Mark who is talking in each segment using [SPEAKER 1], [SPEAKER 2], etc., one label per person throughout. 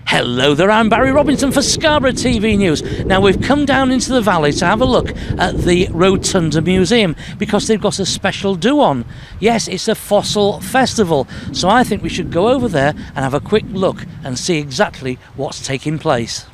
[SPEAKER 1] Hello there, I'm Barry Robinson for Scarborough TV News. Now we've come down into the valley to have a look at the Rotunda Museum because they've got a special do-on. Yes, it's a fossil festival, so I think we should go over there and have a quick look and see exactly what's taking place.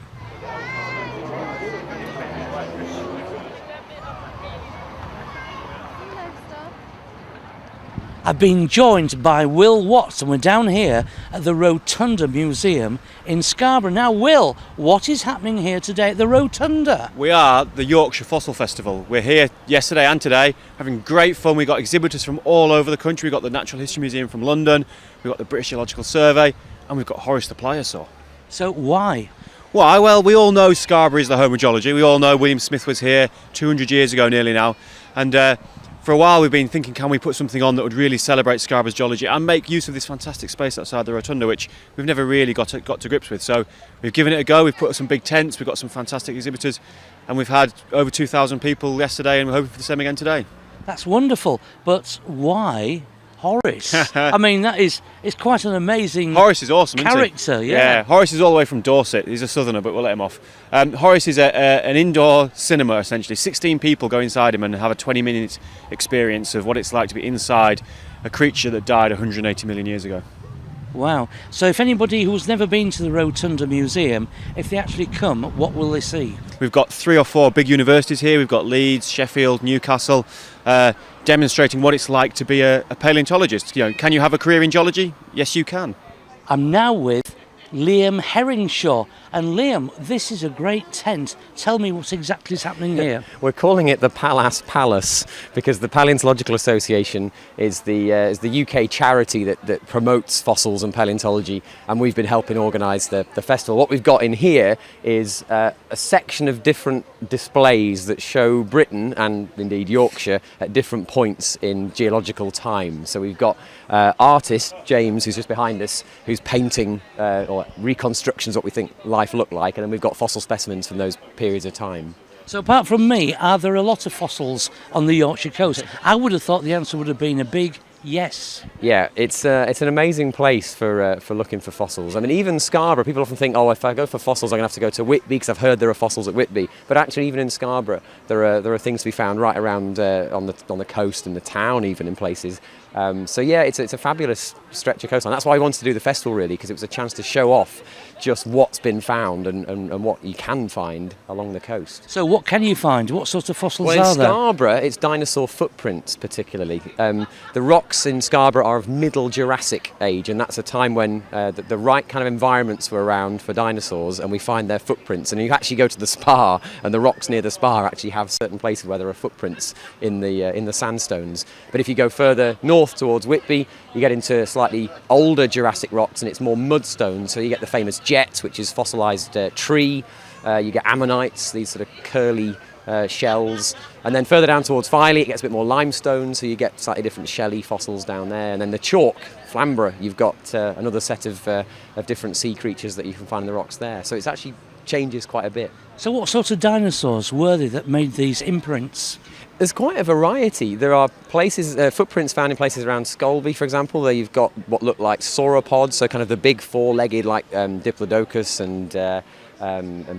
[SPEAKER 1] I've been joined by Will Watts and we're down here at the Rotunda Museum in Scarborough. Now Will, what is happening here today at the Rotunda?
[SPEAKER 2] We are the Yorkshire Fossil Festival. We're here yesterday and today having great fun. We've got exhibitors from all over the country. We've got the Natural History Museum from London, we've got the British Geological Survey, and we've got Horace the Pliosaur.
[SPEAKER 1] So why?
[SPEAKER 2] Why? Well, we all know Scarborough is the home of geology. We all know William Smith was here 200 years ago nearly now, and for a while we've been thinking, can we put something on that would really celebrate Scarborough's geology and make use of this fantastic space outside the Rotunda, which we've never really got to grips with. So we've given it a go. We've put up some big tents, we've got some fantastic exhibitors, and we've had over 2,000 people yesterday, and we're hoping for the same again today.
[SPEAKER 1] That's wonderful, but why Horace? I mean, it's quite an amazing
[SPEAKER 2] Horace is awesome,
[SPEAKER 1] character,
[SPEAKER 2] isn't he?
[SPEAKER 1] yeah.
[SPEAKER 2] Horace is all the way from Dorset. He's a southerner, but we'll let him off. Horace is an indoor cinema, essentially. 16 people go inside him and have a 20-minute experience of what it's like to be inside a creature that died 180 million years ago.
[SPEAKER 1] Wow. So if anybody who's never been to the Rotunda Museum, if they actually come, what will they see?
[SPEAKER 2] We've got 3 or 4 big universities here. We've got Leeds, Sheffield, Newcastle, demonstrating what it's like to be a paleontologist. You know, can you have a career in geology? Yes, you can.
[SPEAKER 1] I'm now with Liam Herringshaw. And Liam, this is a great tent. Tell me what exactly is happening here.
[SPEAKER 3] We're calling it the Pallas Palace because the Paleontological Association is the UK charity that promotes fossils and paleontology, and we've been helping organise the festival. What we've got in here is a section of different displays that show Britain and indeed Yorkshire at different points in geological time. So we've got artist James, who's just behind us, who's painting or reconstructions what we think life looked like, and then we've got fossil specimens from those periods of time.
[SPEAKER 1] So apart from me, are there a lot of fossils on the Yorkshire coast? I would have thought the answer would have been a big yes.
[SPEAKER 3] Yeah, it's an amazing place for looking for fossils. I mean, even Scarborough, people often think, oh, if I go for fossils, I'm going to have to go to Whitby because I've heard there are fossils at Whitby. But actually, even in Scarborough, there are things to be found right around on the coast and the town, even in places. So yeah, it's a fabulous stretch of coastline. That's why I wanted to do the festival, really, because it was a chance to show off just what's been found and what you can find along the coast.
[SPEAKER 1] So what can you find? What sort of fossils
[SPEAKER 3] are
[SPEAKER 1] there?
[SPEAKER 3] In Scarborough, it's dinosaur footprints particularly. The rocks in Scarborough are of Middle Jurassic age, and that's a time when the right kind of environments were around for dinosaurs, and we find their footprints. And you actually go to the spa, and the rocks near the spa actually have certain places where there are footprints in the sandstones. But if you go further north towards Whitby, you get into slightly older Jurassic rocks, and it's more mudstone. So you get the famous jet, which is fossilised tree. You get ammonites, these sort of curly shells, and then further down towards Filey it gets a bit more limestone, so you get slightly different shelly fossils down there. And then the chalk, Flamborough, you've got another set of different sea creatures that you can find in the rocks there. So it actually changes quite a bit.
[SPEAKER 1] So what sort of dinosaurs were they that made these imprints?
[SPEAKER 3] There's quite a variety. There are places, footprints found in places around Scarborough, for example. There you've got what look like sauropods, so kind of the big four-legged like Diplodocus and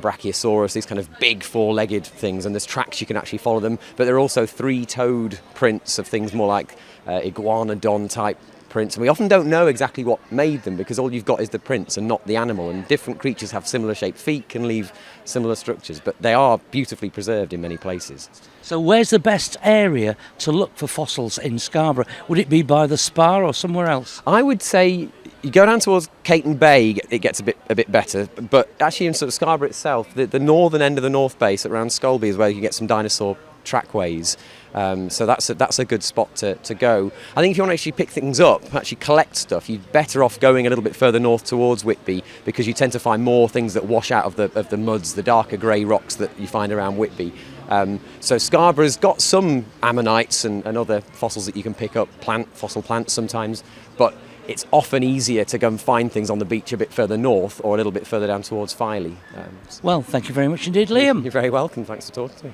[SPEAKER 3] Brachiosaurus, these kind of big four-legged things, and there's tracks you can actually follow them. But there are also three-toed prints of things more like iguanodon type prints, and we often don't know exactly what made them because all you've got is the prints and not the animal, and different creatures have similar shaped feet, can leave similar structures, but they are beautifully preserved in many places.
[SPEAKER 1] So where's the best area to look for fossils in Scarborough? Would it be by the spa or somewhere else?
[SPEAKER 3] I would say you go down towards Caton Bay, it gets a bit better, but actually in sort of Scarborough itself, the northern end of the North Bay, so around Scalby, is where you can get some dinosaur trackways. So that's a good spot to go. I think if you want to actually pick things up, actually collect stuff, you're better off going a little bit further north towards Whitby, because you tend to find more things that wash out of the muds, the darker grey rocks that you find around Whitby. So Scarborough's got some ammonites and other fossils that you can pick up, fossil plants sometimes, but it's often easier to go and find things on the beach a bit further north or a little bit further down towards Filey.
[SPEAKER 1] Well, thank you very much indeed, Liam.
[SPEAKER 3] You're very welcome. Thanks for talking to me.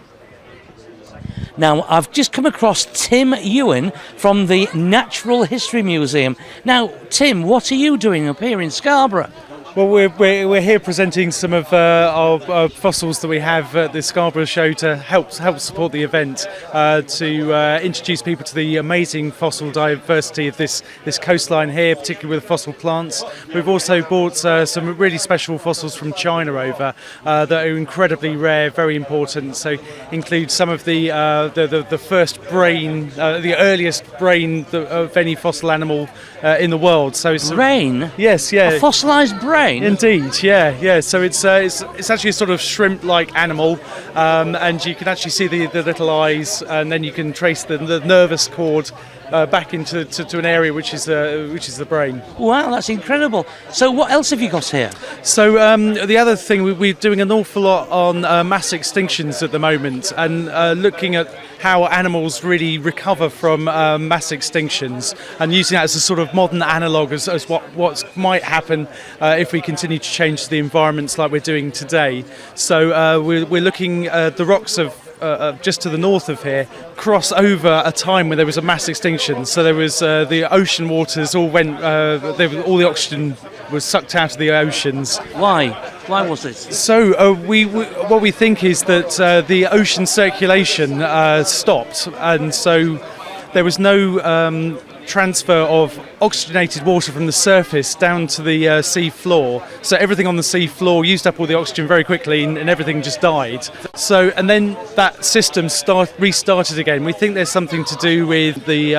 [SPEAKER 1] Now, I've just come across Tim Ewan from the Natural History Museum. Now, Tim, what are you doing up here in Scarborough?
[SPEAKER 4] Well, we're here presenting some of our fossils that we have at the Scarborough show to help support the event, to introduce people to the amazing fossil diversity of this coastline here, particularly with fossil plants. We've also brought some really special fossils from China over that are incredibly rare, very important. So include some of the first brain, the earliest brain of any fossil animal in the world. So it's
[SPEAKER 1] Brain?
[SPEAKER 4] Yes, yeah.
[SPEAKER 1] A fossilised brain?
[SPEAKER 4] Indeed, yeah. So it's actually a sort of shrimp-like animal, and you can actually see the little eyes, and then you can trace the nervous cord back into an area which is the brain.
[SPEAKER 1] Wow, that's incredible. So what else have you got here?
[SPEAKER 4] So the other thing, we're doing an awful lot on mass extinctions at the moment, and looking at how animals really recover from mass extinctions, and using that as a sort of modern analogue as what might happen if we continue to change the environments like we're doing today. So we're looking at the rocks of just to the north of here cross over a time when there was a mass extinction. So there was the ocean waters all went, all the oxygen was sucked out of the oceans.
[SPEAKER 1] Why? Why was it?
[SPEAKER 4] So what we think is that the ocean circulation stopped, and so there was no transfer of oxygenated water from the surface down to the sea floor. So everything on the sea floor used up all the oxygen very quickly, and everything just died. So, and then that system restarted again. We think there's something to do with the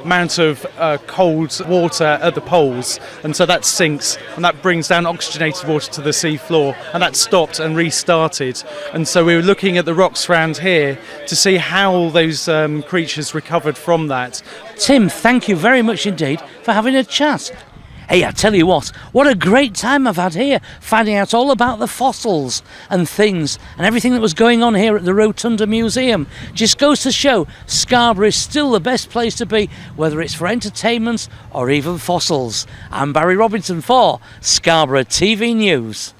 [SPEAKER 4] amount of cold water at the poles, and so that sinks, and that brings down oxygenated water to the sea floor, and that stopped and restarted. And so we were looking at the rocks around here to see how those creatures recovered from that.
[SPEAKER 1] Tim, thank you very much indeed for having a chat. Hey, I tell you what a great time I've had here, finding out all about the fossils and things and everything that was going on here at the Rotunda Museum. Just goes to show Scarborough is still the best place to be, whether it's for entertainment or even fossils. I'm Barry Robinson for Scarborough TV News.